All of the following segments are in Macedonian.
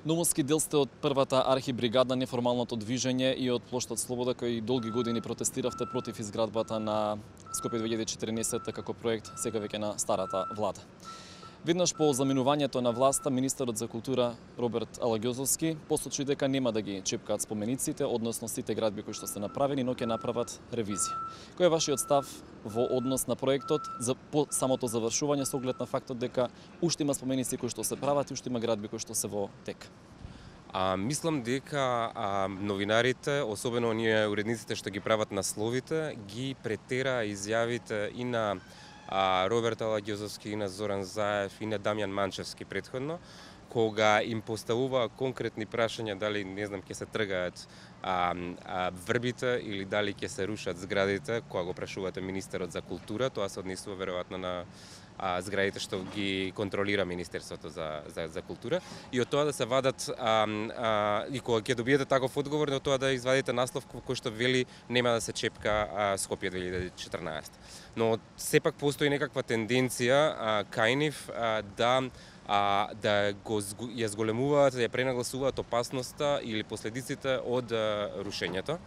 Номоски дел сте од првата архибригада неформалното движење и од плоштад Слобода, кој долги години протестиравте против изградбата на Скопје 2014 како проект сега веќе на старата влада. Веднаш по заменувањето на власта, министерот за култура Роберт Алагјозовски посочи дека нема да ги чепкаат спомениците, односно сите градби кои што се направени, но ќе направат ревизија. Кој е вашиот став во однос на проектот за по самото завршување со оглед на фактот дека уште има споменици кои што се прават и уште има градби кои што се во тек? Мислам дека новинарите, особено оние уредниците што ги прават насловите, ги претера изјавите и на Роберт Алагјозовски, и на Зоран Заев, и на Дамјан Манчевски претходно, кога им поставува конкретни прашања дали, не знам, ќе се тргаат врбите или дали ќе се рушат зградите, кога го прашувате министерот за култура, тоа се однесува веројатно на зградите што ги контролира Министерството за култура, и од тоа да се вадат и кога ќе добиете таков одговор, од тоа да извадите наслов кој што вели нема да се чепка Скопје 2014. Но сепак постои некаква тенденција кај нив да ја зголемуваат, да ја пренагласуваат опасноста или последиците од рушењето.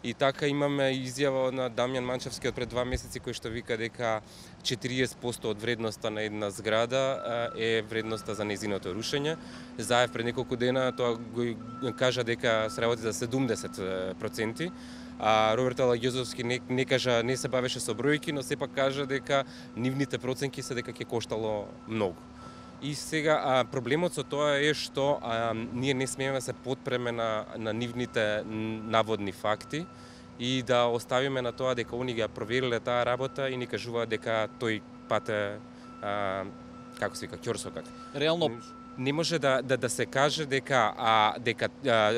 И така имаме изјава на Дамјан Манчевски од пред 2 месеци кој што вика дека 40% од вредноста на една зграда е вредноста за нејзиното рушење. Заев пред неколку дена тоа го кажа дека се работи за 70%. Роберт Алагјозовски не кажа, не се бавеше со бројки, но сепак кажа дека нивните проценки се дека ќе коштало многу. И сега проблемот со тоа е што ние не смееме да се потпреме на нивните наводни факти и да оставиме на тоа дека они ги провериле таа работа и ни кажуваат дека тој пат е како се вика ќорсокак. Реално не може да се каже дека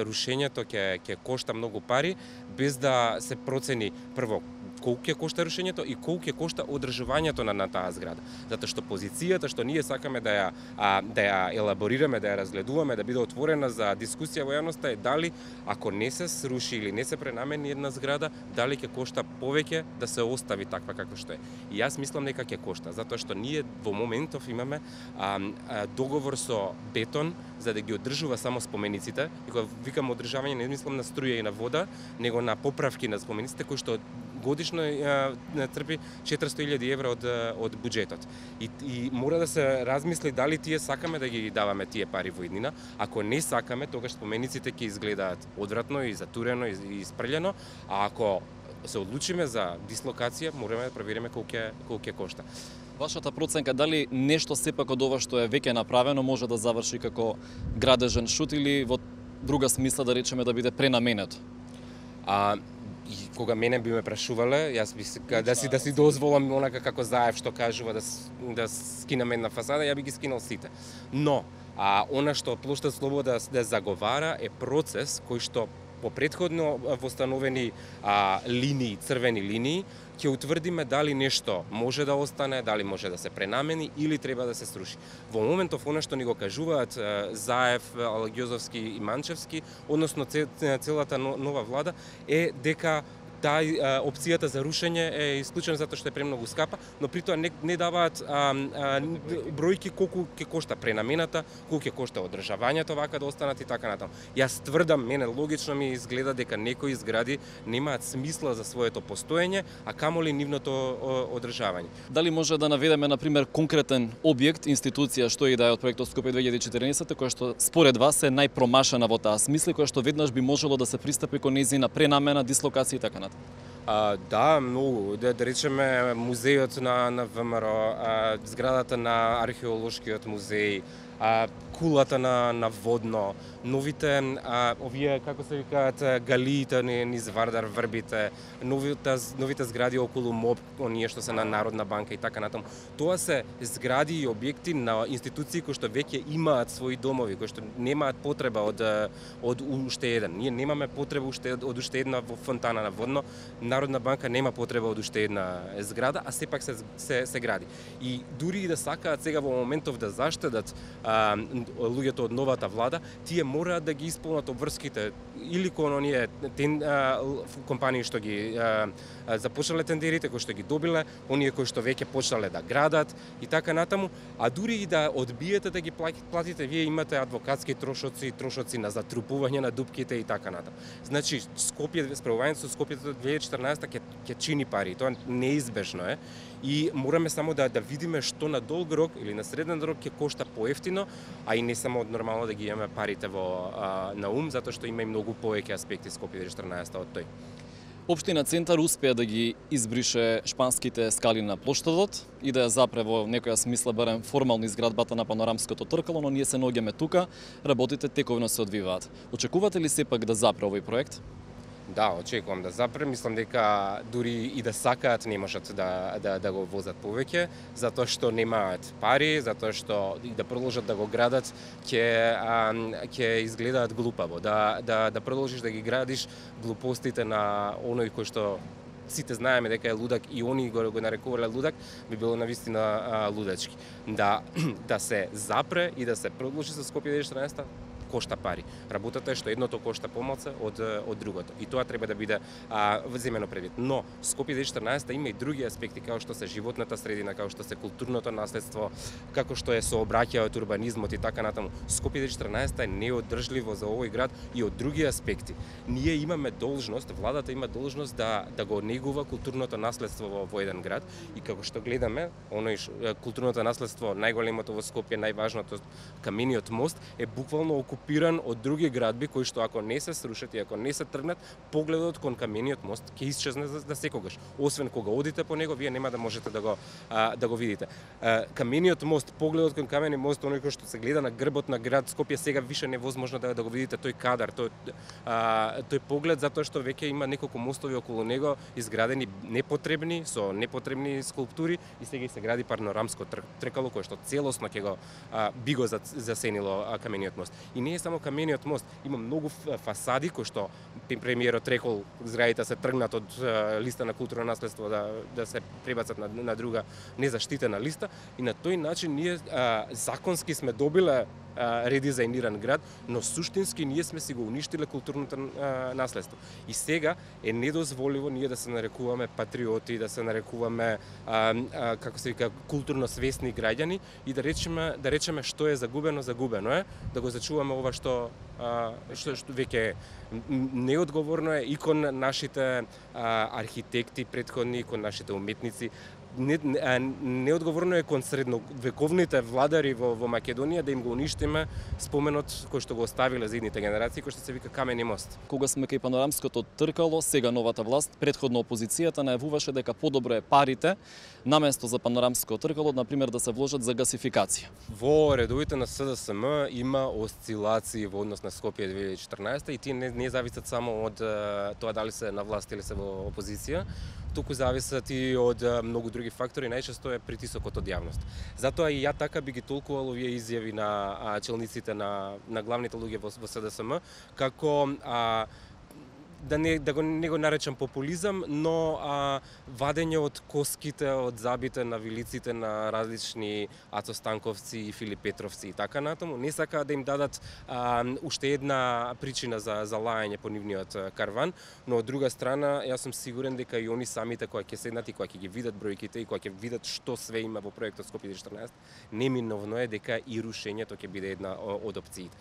рушењето ќе кошта многу пари без да се процени прво колку ќе кошта рушењето и колку ќе кошта одржувањето на таа зграда. Затоа што позицијата што ние сакаме да ја елаборираме, да ја разгледуваме, да биде отворена за дискусија во јавноста е дали ако не се сруши или не се пренамени една зграда, дали ќе кошта повеќе да се остави таква како што е. И јас мислам дека ќе кошта, затоа што ние во моментов имаме договор со Бетон за да ги одржува само спомениците. И кога викам одржавање не мислам на струја и на вода, него на поправки на спомениците кои што годишно трпи 400.000 евра од буџетот. И мора да се размисли дали тие сакаме да ги даваме тие пари во иднина. Ако не сакаме, тогаш спомениците ќе изгледаат одвратно и затурено и испрљено, а ако се одлучиме за дислокација, мораме да провериме колку ќе кошта. Вашата проценка дали нешто сепак од ова што е веќе направено може да заврши како градежен шут или во друга смисла да речеме да биде пренаменето? И кога мене би ме прашувале, јас би да си дозволам онака како Заев што кажува да скинам една фасада, ја би ги скинал сите. Но она што плоштад Слобода да заговара е процес кој што по претходно востановени линии, црвени линии, ќе утврдиме дали нешто може да остане, дали може да се пренамени или треба да се сруши. Во моментов она што ни го кажуваат Заев, Алагјозовски и Манчевски, односно целата нова влада, е дека таа опцијата за рушење е исклучена затоа што е премногу скапа, но при тоа не даваат бројки колку ќе кошта пренамената, колку ќе кошта одржавањето вака да останат и така натаму. Јас тврдам, мене логично ми изгледа дека некои згради немаат смисла за своето постоење, а камоли нивното одржавање. Дали може да наведеме на пример конкретен објект, институција што и да е од проектот Скопје 2014 која што според вас е најпромашена во таа смисла, која што веднаш би можело да се пристапи кон нејзина пренамена, дислокација и така натаму? Да, многу. Да речеме музејот на ВМРО, зградата на археолошкиот музеј, кулата на Водно, новите овие како се викаат галиите низ Вардар, врбите, новите згради околу МОБ, оние што се на Народна банка и така натаму. Тоа се згради и објекти на институции кои што веќе имаат своји домови, кои што немаат потреба од уште еден. Ние немаме потреба од уште една во Фонтана на Водно. Народна банка нема потреба од уште една зграда, а сепак се гради. И дури и да сакаат сега во моментов да заштедат луѓето од новата влада, тие мораат да ги исполнат обврските или кон оние компании што ги започнале тендерите, кои што ги добиле, оние кои што веќе почнале да градат и така натаму, а дури и да одбиете да ги платите, вие имате адвокатски трошоци на затрупување на дупките и така натаму. Значи, Скопје, справувањето со Скопје до 2014 ќе чини пари, тоа неизбежно е. И мораме само да видиме што на долг рок или на среден рок ќе кошта поевтино, а и не само нормално да ги имаме парите на ум, затоа што има и многу повеќе аспекти Скопје 2014 од тој. Општина Центар успеа да ги избрише шпанските скали на плоштадот и да ја запре во некоја смисла барем формално изградбата на панорамското тркало, но ние се наоѓаме тука, работите тековно се одвиваат. Очекувате ли сепак да запре овој проект? Да, очекувам да запре, мислам дека дури и да сакаат не можат да го возат повеќе, затоа што немаат пари, затоа што и да продолжат да го градат ќе изгледаат глупаво. Да продолжиш да ги градиш глупостите на оној кој што сите знаеме дека е лудак и они го нарекувале лудак, би било навистина лудачки. Да се запре и да се продолжи со Скопје 2014 кошта пари. Работата е што едното кошта помалку од другото. И тоа треба да биде земено предвид. Но Скопје 2014 има и други аспекти, како што се животната средина, како што се културното наследство, како што е сообраќајот, урбанизмот и така натаму. Скопје 2014 е неодржливо за овој град и од други аспекти. Ние имаме должност, владата има должност да го негува културното наследство во еден град и како што гледаме, културното наследство најголемото во Скопје, најважното камениот мост е буквално окупиран од други градби кои што ако не се срушат и ако не се тргнат, погледот кон камениот мост ќе исчезне за секогаш. Освен кога одите по него, вие нема да можете да го видите. Камениот мост, погледот кон камениот мост, оној кој што се гледа на грбот на град Скопје, сега више невозможно да го видите тој кадар, тој поглед, затоа што веќе има неколку мостови околу него изградени непотребни со непотребни скулптури и сега се гради панорамско тркало кое што целосно ќе го би го засенило камениот мост. И не е само камениот мост, има многу фасади кои што премиерот рекол зградите се тргнат од листа на културно наследство да се пребацат на друга незаштитена листа и на тој начин ние законски сме добиле редизајниран град, но суштински ние сме си го уништиле културното наследство. И сега е недозволиво ние да се нарекуваме патриоти, да се нарекуваме како се вика културно свесни граѓани и да речеме што е загубено е, да го зачуваме ова што веќе неодговорно е и кон нашите архитекти претходни, и кон нашите уметници. Неодговорно е кон средновековните владари во Македонија да им го уништиме споменот кој што го оставиле за идните генерации, кој што се вика камени мост. Кога сме кај панорамското тркало, сега новата власт, претходно опозицијата најавуваше дека подобро е парите наместо за панорамско тркало, например, да се вложат за гасификација. Во редовите на СДСМ има осцилации во однос на Скопје 2014 и тие не зависат само од тоа дали се на власт или се во опозиција, туку зависат и од многу други фактори, најчесто е притисокот од јавност. Затоа и ја така би ги толкувал овие изјави на челниците на главните луѓе во СДСМ, како не го наречам популизам, но вадење од коските, од забите на вилиците на различни Ацо Станковци и Филип Петровци и така натаму, не сака да им дадат уште една причина за лајање по нивниот карван, но од друга страна јас сум сигурен дека и они самите кога ќе седнат и кога ќе ги видат бројките и кога ќе видат што све има во проектот Скопје 2014, неминовно е дека и рушењето ќе биде една од опциите.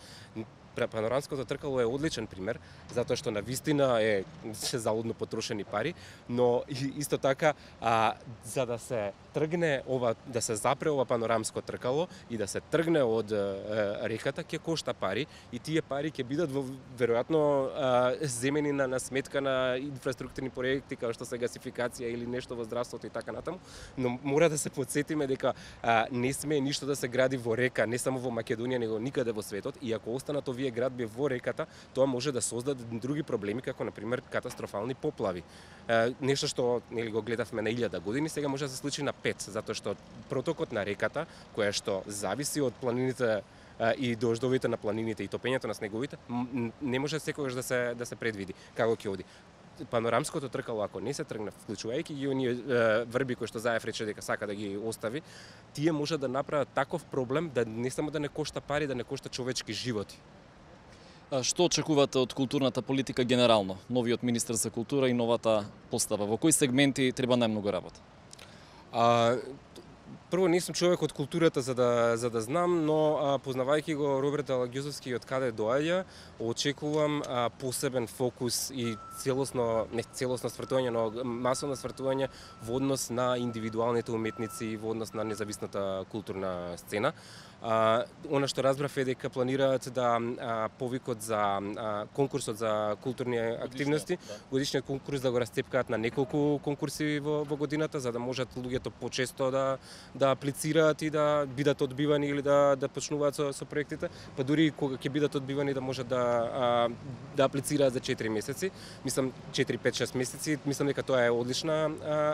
Панорамското тркало е одличен пример, затоа што навистина е залудно потрошени пари, но исто така за да се тргне да се запре ова панорамско тркало и да се тргне од реката ќе кошта пари и тие пари ќе бидат веројатно земени на сметка на инфраструктурни проекти како што се гасификација или нешто во здравството и така натаму, но мора да се потсетиме дека не сме ништо да се гради во река, не само во Македонија, него никаде во светот и ако останат овие градби во реката, тоа може да создаде други проблеми како на пример катастрофални поплави. Нешто што го гледавме на 1000 години, сега може да се случи на 5, затоа што протокот на реката, која што зависи од планините и дождовите на планините и топењето на снеговите, не може секогаш да се предвиди како ќе оди. Панорамското тркало, ако не се тргне, вклучувајќи ги оние врби кои што Заев рече дека сака да ги остави, тие може да направат таков проблем да не само да не кошта пари, да не кошта човечки животи. Што очекувате од културната политика генерално? Новиот министер за култура и новата постава. Во кои сегменти треба најмногу работа? Прво, не сум човек од културата за да знам, но познавајќи го Роберт Алагјузовски од каде доаѓа, очекувам посебен фокус и не целосно свртување, но масовно свртување во однос на индивидуалните уметници и во однос на независната културна сцена. Она што разбрав е дека планираат да повикот за конкурсот за културни активности, годишниот конкурс да го растепкаат на неколку конкурси во годината, за да можат луѓето почесто да аплицираат и да бидат одбивани или да почнуваат со проектите, па дури кога ќе бидат одбивани да можат да аплицираат за 4 месеци. Мислам 4, 5, 6 месеци, мислам дека тоа е одлична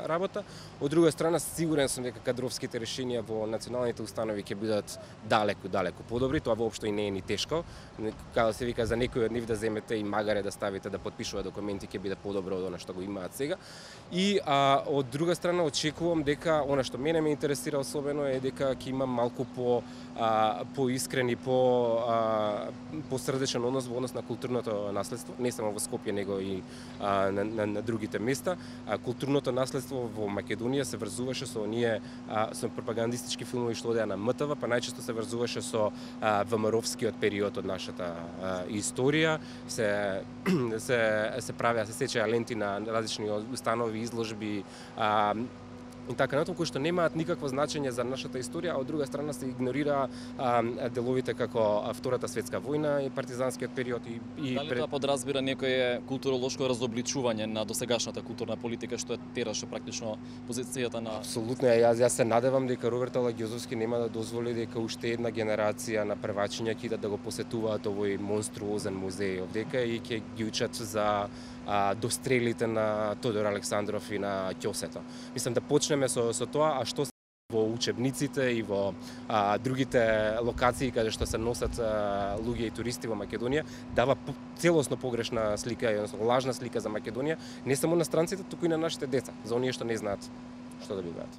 работа. Од друга страна, сигурен сум дека кадровските решенија во националните установи ќе бидат далеку подобри, тоа воопшто и не е ни тешко. Каде се вика, за некој од нив да земете и магаре да ставите да подпишува документи ќе биде подобро од она што го имаат сега. И од друга страна очекувам дека она што мене ме интересира особено е дека ќе имам малку поискрен и посрдечен однос во однос на културното наследство, не само во Скопје, него и на другите места. Културното наследство во Македонија се врзуваше со со пропагандистички филмови што одеа на МТВ, па најчесто се врзуваше со ВМРО-вскиот период од нашата историја. Се правеа, се сечеа ленти на различни установи, изложби, и така натаму, кои што немаат никакво значење за нашата историја, а од друга страна се игнорира деловите како Втората светска војна и партизанскиот период Дали тоа подразбира некое културолошко разобличување на досегашната културна политика што тераше практично позицијата на... Апсолутно, јас се надевам дека Роберт Алагјузовски нема да дозволи дека уште една генерација на првачиња ќе да го посетуваат овој монструозен музеј овдека и ќе ги учат за дострелите на Тодор Александров и на Ќосето. Мислам да почнеме со тоа, а што во учебниците и во другите локации каде што се носат луѓе и туристи во Македонија, дава целосно погрешна слика, односно лажна слика за Македонија, не само на странците, туку и на нашите деца, за оние што не знаат што да бидат.